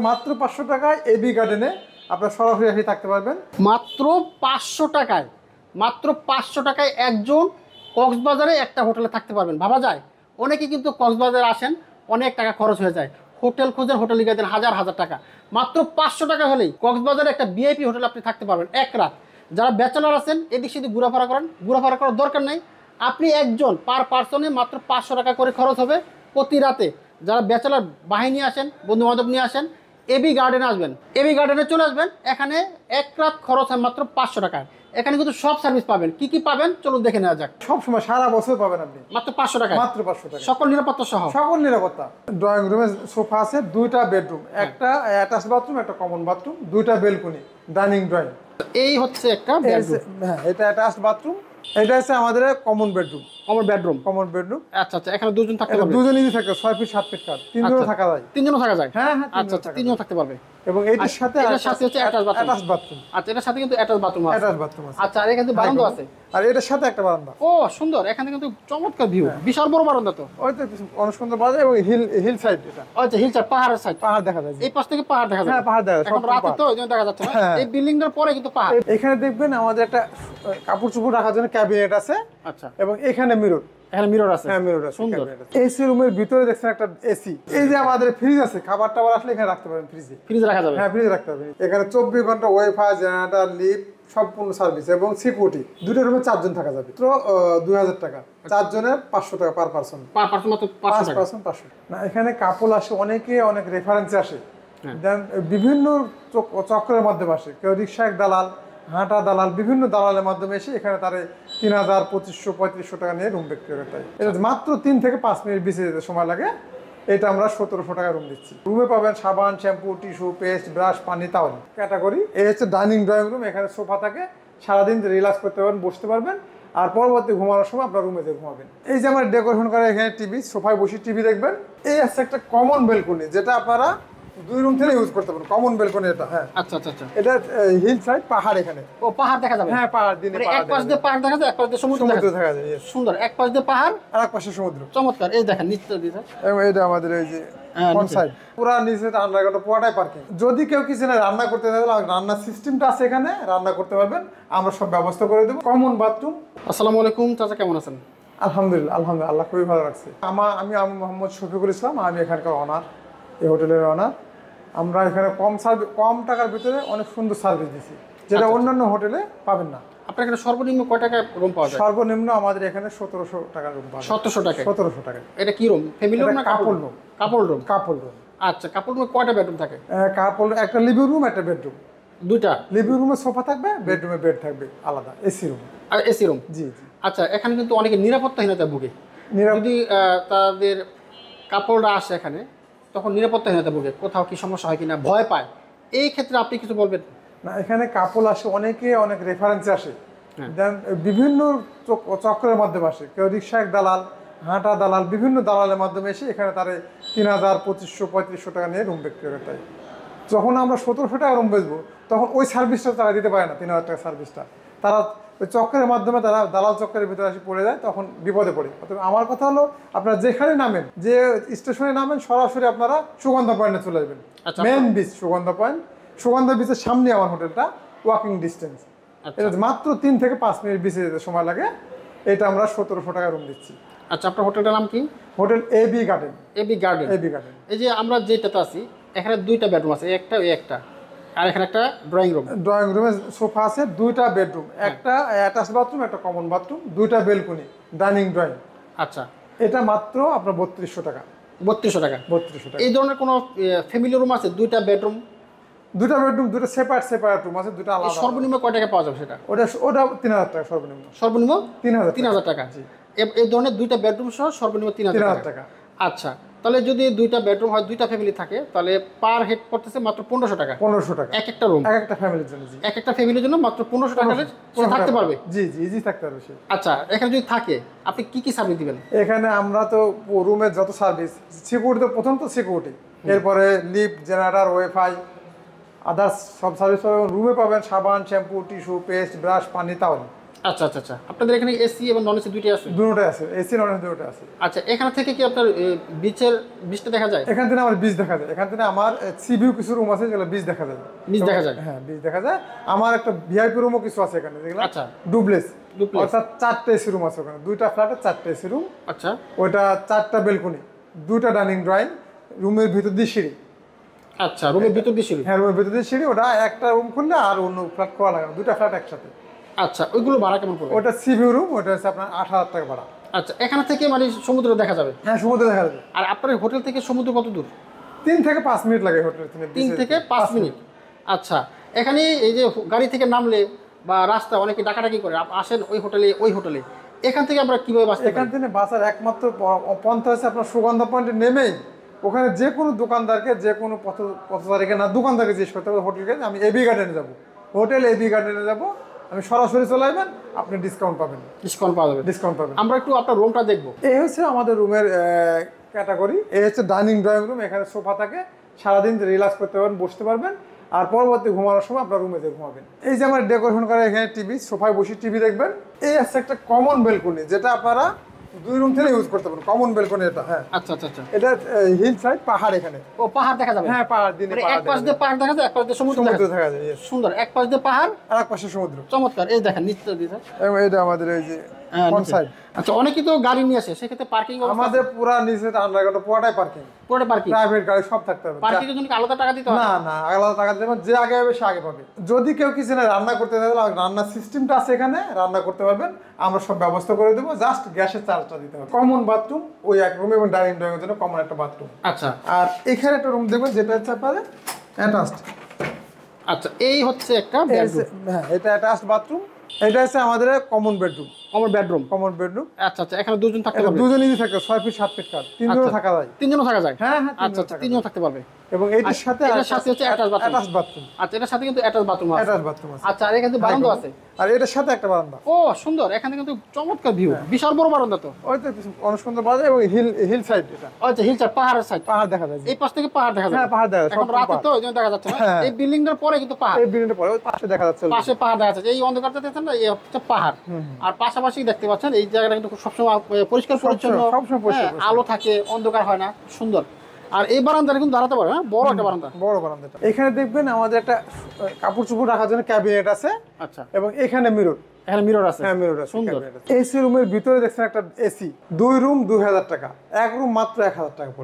মাত্র 500 টাকায় এবি গার্ডেনে আপনারা সরাসরি এসে থাকতে পারবেন। মাত্র 500 টাকায়, মাত্র 500 টাকায় একজন কক্সবাজারে একটা হোটেলে থাকতে পারবেন। ভাবা যায়? অনেকে কিন্তু কক্সবাজারে আসেন, অনেক টাকা খরচ হয়ে যায়, হোটেল খোঁজেন, হোটেল লিখে দেন হাজার হাজার টাকা। মাত্র 500 টাকা হলেই কক্সবাজারে একটা ভিআইপি হোটেল আপনি থাকতে পারবেন এক রাত। যারা ব্যাচেলার আছেন এদিক সেদিক ঘোরাফেরা করেন, ঘোরাফেরা করার দরকার নেই। আপনি একজন পার পার্সনে মাত্র 500 টাকা করে খরচ হবে প্রতি রাতে। যারা ব্যাচেলার বাহিনী আসেন, বন্ধু বান্ধব নিয়ে আসেন, এবি গার্ডেনে আসবেন, এবি গার্ডেনে চলে আসবেন। এখানে এক রাত খরচ হয় মাত্র 500 টাকায়। এখানে কিন্তু সব সার্ভিস পাবেন। কি কি পাবেন চলুন দেখে নেওয়া যাক। সব সময় সারা বছর পাবেন আপনি মাত্র 500 টাকায়, মাত্র 500 টাকা, সকল নিরাপত্তা সহ। সকল নিরাপত্তা। ড্রয়িং রুমে সোফা আছে, 2টা বেডরুম, একটা অ্যাটাচ বাথরুম, একটা কমন বাথরুম, 2টা বেলকনি, ডাইনিং ড্রয়িং। এই হচ্ছে একটা বেডরুম। হ্যাঁ, এটা অ্যাটাচ বাথরুম, এটা হচ্ছে আমাদের common bedroom. Common bedroom, common bedroom. আচ্ছা আচ্ছা, এখানে দুজন থাকতে পারবে। দুজন ইজি থাকে, 6 ফিট 7 ফিট কাট, তিনজনও থাকা যায়। তিনজনও থাকা যায়? হ্যাঁ হ্যাঁ, আচ্ছা আচ্ছা, তিনজন থাকতে পারবে। এবং এটার সাথে হচ্ছে অ্যাটাচ বাথরুম। আচ্ছা, এটার সাথে কিন্তু অ্যাটাচ বাথরুম আছে। অ্যাটাচ বাথরুম আছে। আচ্ছা, আর এখানে বারান্দা আছে। আর এটার সাথে একটা বারান্দা। ও সুন্দর, এখানে কিন্তু চমৎকার ভিউ, বিশাল বড় বারান্দা তো। ওই তো অনেক সুন্দর বারান্দা এবং হিল সাইড এটা। আচ্ছা, হিল সাইড, পাহাড়ের সাইড, পাহাড় দেখা যায়। এই পাশ থেকে পাহাড় দেখা যায়। হ্যাঁ, পাহাড় দেখা যায়। এখন রাতে তো ওই জন্য দেখা যাচ্ছে না। এই বিল্ডিংটার পরে কিন্তু পাহাড়। এখানে দেখবেন আমাদের একটা কাপড় চোপড় রাখার জন্য ক্যাবিনেট আছে। আচ্ছা, এবং এখানে মিরর। এখানে মিরর আছে। হ্যাঁ, মিরর আছে। সুন্দর। এসি রুমের ভিতরে দেখছেন একটা এসি। এই যে আমাদের ফ্রিজ আছে, খাবার টাবার আসলে এখানে রাখতে পারেন ফ্রিজে। ফ্রিজে রাখা যাবে? হ্যাঁ, ফ্রিজে রাখতে পারবেন। এখানে 24 ঘন্টা ওয়াইফাই, জেনারেটর, লিফট, সম্পূর্ণ সার্ভিস এবং সিকিউরিটি। দুটো রুমে 4 জন থাকা যাবে। তো 2000 টাকা, 4 জনের 500 টাকা পার পারসন। পার পারসন মাত্র 500 টাকা। 500 না, এখানে কাপল আসে, অনেকে অনেক রেফারেন্সে আসে, দেন বিভিন্ন চক্রের মাধ্যমে আসে। কেউ রিক্সা এক দালাল, হাঁটা দালাল, বিভিন্ন দালালের মাধ্যমে এসে এখানে তারা 3000, 2500, 3500 টাকা নিয়ে রুম বিক্রি করে। তাই এটা মাত্র 3 থেকে 5 মিনিট বেশি যেতে সময় লাগে। এটা আমরা 1700 টাকা রুম দিচ্ছি। রুমে পাবেন সাবান, শ্যাম্পু, টিস্যু, পেস্ট, ব্রাশ, পানি, তাওয়াল ক্যাটাগরি। এই হচ্ছে ডাইনিং ড্রয়িং রুম। এখানে সোফা থাকে, সারাদিন রিল্যাক্স করতে পারবেন, বসতে পারবেন। আর পরবর্তী ঘুমানোর সময় আপনার রুমে যেয়ে ঘুমাবেন। এই যে আমার ডেকোরেশন করা, এখানে টিভি, সোফায় বসে টিভি দেখবেন। এই হচ্ছে একটা কমন বেলকনি, যেটা আপনারা 2 রুম থেকে ইউজ করতে পারেন। কমন বেলকনি এটা। হ্যাঁ, আচ্ছা আচ্ছা আচ্ছা। এটা হিল সাইড, পাহাড়। এখানে ও পাহাড় দেখা যাবে? হ্যাঁ, পাহাড়। দিনে মানে এক পাশ দিয়ে পাহাড় দেখা যায়, এক পাশ দিয়ে সমুদ্র দেখা যায়। সুন্দর, এক পাশ দিয়ে পাহাড় আর এক পাশে সমুদ্র। চমৎকার। এই দেখেন নিচে দিছে। এবং এটা আমাদের এই যে ফ্রন্ট সাইড, পুরা নিচে রান্নাঘরটা পুরাটাই পার্কিং। যদি কেউ কিচেনে রান্না করতে চায়, রান্নার সিস্টেমটা আছে এখানে, রান্না করতে পারবেন, আমরা সব ব্যবস্থা করে দেবো। Common bathroom. আসসালামু আলাইকুম চাচা, কেমন আছেন? আলহামদুলিল্লাহ, আলহামদুলিল্লাহ, আল্লাহ খুবই ভালো রাখছে। আমি মোহাম্মদ শফিকুল ইসলাম, আমি এখানকার অনার, এই হোটেলের অনার। আমরা এখানে কম টাকার ভিতরে অনেক সুন্দর সার্ভিস দিচ্ছি, যেটা অন্যান্য হোটেলে পাবেন না। আপনার এখানে সর্বনিম্ন কয় টাকায় রুম পাওয়া যায়? সর্বনিম্ন আমাদের এখানে 1700 টাকা রুম পাওয়া যায়। 1700 টাকা? 1700 টাকা। এটা কি রুম, ফ্যামিলি রুম না কাপল রুম? কাপল রুম। কাপল রুম। আচ্ছা, কাপল রুমে কয়টা বেডরুম থাকে? কাপল, একটা লিভিং রুম, একটা বেডরুম। 2টা লিভিং রুমে সোফা থাকবে, বেডরুমে বেড থাকবে আলাদা, এসি রুম। আর এসি রুম? জি জি। আচ্ছা, এখানে কিন্তু অনেকে নিরাপত্তাহীনতায় ভুগে। যদি তাদের কাপড়রা আসে এখানে, তখন নিরাপত্তাহীনতা ভুগে, কোথাও কি সমস্যা হয় কিনা ভয় পায়। এই ক্ষেত্রে আপনি কিছু বলবেন? না, এখানে কাপল আসে, অনেকে অনেক রেফারেন্সে আসে, দেন বিভিন্ন চক্রের মাধ্যমে আসে। কেউ রিক্সা এক দালাল, হাঁটা দালাল, বিভিন্ন দালালের মাধ্যমে এসে এখানে তারা 3000, 2500, 3500 টাকা নিয়ে রুম বিক্রি করে। তাই যখন আমরা 1700 টাকা রুম বেচবো, তখন ওই সার্ভিসটা তারা দিতে পারে না। 3000 টাকা সার্ভিসটা তারা ওই চক্রের মাধ্যমে, তারা দালাল চক্রের ভিতরে এসে পড়ে যায়, তখন বিপদে পড়ে। অথবা আমার কথা হলো, আপনারা যেখানে নামেন, যে স্টেশনে নামেন, সরাসরি আপনারা সুগন্ধা পয়েন্টে চলে আসবেন। Main beach Sugandha point, Sugandha বিচের সামনে আমার হোটেলটা, ওয়াকিং ডিস্টেন্স। এটা মাত্র 3 থেকে 5 মিনিট বেশি যেতে সময় লাগে। এটা আমরা 1700 টাকা রুম দিচ্ছি। আচ্ছা, আপনার হোটেলটার নাম কি? Hotel AB garden. AB garden. AB garden. এই যে আমরা যেটাতে আছি, এখানে 2টা বেডরুম আছে, একটা ওই একটা, আর এখানে একটা ড্রয়িং রুম। ড্রয়িং রুমে সোফা আছে, 2টা বেডরুম, একটা অ্যাটাচ বাথরুম, একটা কমন বাথরুম, 2টা বেলকনি, ডাইনিং ড্রয়িং। আচ্ছা, এটা মাত্র আপনার 3200 টাকা। 3200 টাকা? 3200 টাকা। এই ধরনের কোনো ফ্যামিলি রুম আছে? 2টা বেডরুম, 2টা বেডরুম, 2টা সেপারেট রুম আছে, 2টা আলাদা। সর্বনিম্ন কয় টাকা পাওয়া যাবে সেটা? ওটা 3000 টাকা সর্বনিম্ন। সর্বনিম্ন 3000 টাকা? এই ধরনের 2টা বেডরুম সহ সর্বনিম্ন 3000 টাকা। আচ্ছা, তাহলে যদি 2টা বেডরুম হয়, 2টা ফ্যামিলি থাকে, তাহলে পার হেড পড়তেছে মাত্র 1500 টাকা। 1500 টাকা এক একটা রুম, এক একটা ফ্যামিলির জন্য। জি, এক একটা ফ্যামিলির জন্য মাত্র 1500 টাকা সে থাকতে পারবে? জি জি, ইজি থাকতে পারবে সে। আচ্ছা, এখানে যদি থাকে, আপনি কি কি সার্ভিস দিবেন? এখানে আমরা তো রুমের যত সার্ভিস, সিকিউরিটি, প্রথম তো সিকিউরিটি, এরপরে লিফট, জেনারেটর, ওয়াইফাই, আদার্স সব সার্ভিস পাবেন। রুমে পাবেন সাবান, শ্যাম্পু, টিস্যু, পেস্ট, ব্রাশ, পানি, তাওয়াল আচ্ছা আচ্ছা আচ্ছা, আপনাদের এখানে এসি এবং নন এসি দুইটাই আছে? দুটোটাই আছে, এসি নন এসি দুটোটাই আছে। আচ্ছা, এখান থেকে কি আপনার বিচটা দেখা যায়? এখান থেকে আমার বীজ দেখা যায়, এখান থেকে আমার সিভিউ কিছু রুম আছে যেগুলো বীজ দেখা যায়। বীজ দেখা যায়? হ্যাঁ, বীজ দেখা যায়। আমার একটা ভিআইপি রুমও কিছু আছে এখানে, যেগুলো আচ্ছা। Duplex, duplex. অর্থাৎ 4টা এসি রুম আছে ওখানে, 2টা ফ্ল্যাটে 4টা এসি রুম। আচ্ছা ওইটা 4টা বেলকনি, 2টা ডাইনিং ড্রয়িং, রুমের ভিতর দিয়ে সিঁড়ি। আচ্ছা, রুমের ভিতর দিয়ে সিঁড়ি? হ্যাঁ, রুমের ভিতর দিয়ে সিঁড়ি। ওটা একটা রুম খুললে আর অন্য ফ্ল্যাট খোলা লাগে না, 2টা ফ্ল্যাট একসাথে। আচ্ছা, ওইগুলো ভাড়া কেমন পড়বে? ওটা সিভিউ রুম, ওটা হচ্ছে আপনার 8,000 টাকা ভাড়া। আচ্ছা, এখান থেকে মানে সমুদ্র দেখা যাবে? হ্যাঁ, সমুদ্র দেখা যাবে। আর আপনার হোটেল থেকে সমুদ্র কত দূর? 3 থেকে 5 মিনিট লাগে হোটেল থেকে। 3 থেকে 5 মিনিট। আচ্ছা, এখানে এই যে গাড়ি থেকে নামলে বা রাস্তা অনেকে ডাকাডাকি করে, আসেন ওই হোটেলে, এখান থেকে আমরা কিভাবে বাঁচতে এখান পারি? থেকে বাসার একমাত্র পন্থা হচ্ছে আপনার সুগন্ধা পয়েন্টে নেমেই ওখানে যে কোনো দোকানদারকে, যে কোনো পথচারীকে না দোকানদারকে জিজ্ঞেস করতে হবে হোটেলকে, আমি এবি গার্ডেনে যাবো, হোটেল এবি গার্ডেনে যাবো, আমি সরাসরি চলে আসবেন, আপনি ডিসকাউন্ট পাবেন। ডিসকাউন্ট পাওয়া যাবে? ডিসকাউন্ট পাবেন। আমরা একটু আপনার রুমটা দেখবো। এই হচ্ছে আমাদের রুমের ক্যাটাগরি। এই হচ্ছে ডাইনিং ড্রয়িং রুম, এখানে সোফা থাকে, সারাদিন রিল্যাক্স করতে পারবেন, বসতে পারবেন, আর পরবর্তী ঘুমানোর সময় আপনার রুমে যেয়ে ঘুমাবেন। এই যে আমার ডেকোরেশন করা এখানে টিভি, সোফায় বসে টিভি দেখবেন। এই হচ্ছে একটা কমন বেলকনি, যেটা আপনারা 2 রুম থেকে ইউজ করতে পারেন, কমন বেলকনি এটা। হ্যাঁ আচ্ছা আচ্ছা আচ্ছা। এটা হিল সাইড, পাহাড় এখানে। ও, পাহাড় দেখা যাবে? হ্যাঁ, পাহাড়, দিনে মানে পাহাড় এক পাশ দিয়ে পাহাড় দেখা যায়, এক পাশ দিয়ে সমুদ্র দেখা সমুদ্র যায়। দেখা যায়, yes। সুন্দর, এক পাশ দিয়ে পাহাড় আর এক পাশে সমুদ্র। চমৎকার। এই দেখেন নিচটা দিয়ে। এবং এটা আমাদের এই যে হ্যাঁ, ফ্রন্ট নিচে। সাইড। আচ্ছা, অনেকে তো গাড়ি নিয়ে আসে, সেক্ষেত্রে পার্কিং আমাদের পুরা নিচে আন্ডারগ্রাউন্ড পুরাটাই পার্কিং, পুরোটা পার্কিং? প্রাইভেট গাড়ি সব থাকতে হবে। পার্কিং এর জন্য কি আলাদা টাকা দিতে হবে? না না, আলাদা টাকা দেবেন, যে আগে হবে সে আগে পাবে। যদি কেউ কিছু না রান্না করতে চায়, রান্নার সিস্টেমটা আছে এখানে, রান্না করতে পারবেন, আমরা সব ব্যবস্থা করে দেবো, জাস্ট গ্যাসের চার্জটা দিতে হবে। কমন বাথরুম ওই এক রুম, এবং ডাইনিং ড্রয়িং এর জন্য কমন একটা বাথরুম। আচ্ছা আর এখানে একটা রুম দেখবেন, যেটা হচ্ছে আপনাদের অ্যাটাচড। আচ্ছা, এই হচ্ছে একটা বেডরুম। হ্যাঁ, এটা অ্যাটাচড বাথরুম। এটা হচ্ছে আমাদের কমন বেডরুম। আমার বেডরুম? Common bedroom. আচ্ছা আচ্ছা, এখানে দুজন থাকতে এটা পারবে? দুজনেই থাকে, 6 ফিট 7 ফিট কাঠ, 3 জনও আচ্ছা। থাকা যায়। 3 জনও থাকা যায়? হ্যাঁ হ্যাঁ, আচ্ছা আচ্ছা, 3 জন থাকতে পারবে। এবং এটার সাথে এটার সাথে হচ্ছে অ্যাটাচ বাথরুম? Attached bathroom. আচ্ছা, এটার সাথে কিন্তু অ্যাটাচ বাথরুম আছে? অ্যাটাচড বাথরুম আছে। আচ্ছা, আর এখানে বারান্দা আছে? আর এটার সাথে একটা বারান্দা। ও সুন্দর, এখানে কিন্তু চমৎকার ভিউ, বিশাল বড় বারান্দা তো। ওই তো অনেক সুন্দর বারান্দা, এবং হিল সাইড। এটা আচ্ছা, হিল সাইড, পাহাড়ের সাইড, পাহাড় দেখা যায়। এই পাশ থেকে পাহাড় দেখা যায়? হ্যাঁ, পাহাড় দেখা যায়, এখন সব রাতে পাহাড়। তো এই জন্য দেখা যাচ্ছে না, হ্যাঁ। এই বিল্ডিংটার পরে কিন্তু পাহাড়, এই বিল্ডিংটা পরে ওই পাশে দেখা যাচ্ছে। পাশে পাহাড় দেখা যাচ্ছে, এই অন্ধকারটা দেখছেন না, এই হচ্ছে পাহাড়। আর পাশাপাশি দেখতে পাচ্ছেন এই জায়গাটা কিন্তু সবসময় পরিষ্কার পরিচ্ছন্ন, সবসময় পরিষ্কার হ্যাঁ, আলো থাকে, অন্ধকার হয় না, সুন্দর। আর এই বারান্দাটা কিন্তু দাঁড়াতে পারে, হ্যাঁ, বড় একটা বারান্দা। বড় বারান্দাটা। এখানে দেখবেন আমাদের একটা কাপড় চোপড় রাখার জন্য ক্যাবিনেট আছে, আচ্ছা, এবং এখানে মিরর। এখানে মিরর আছে? হ্যাঁ, মিরর আছে। সুন্দর। এসি রুমের ভিতরে দেখছেন একটা এসি, 2 রুম 2000 টাকা, 1 রুম মাত্র 1000 টাকা।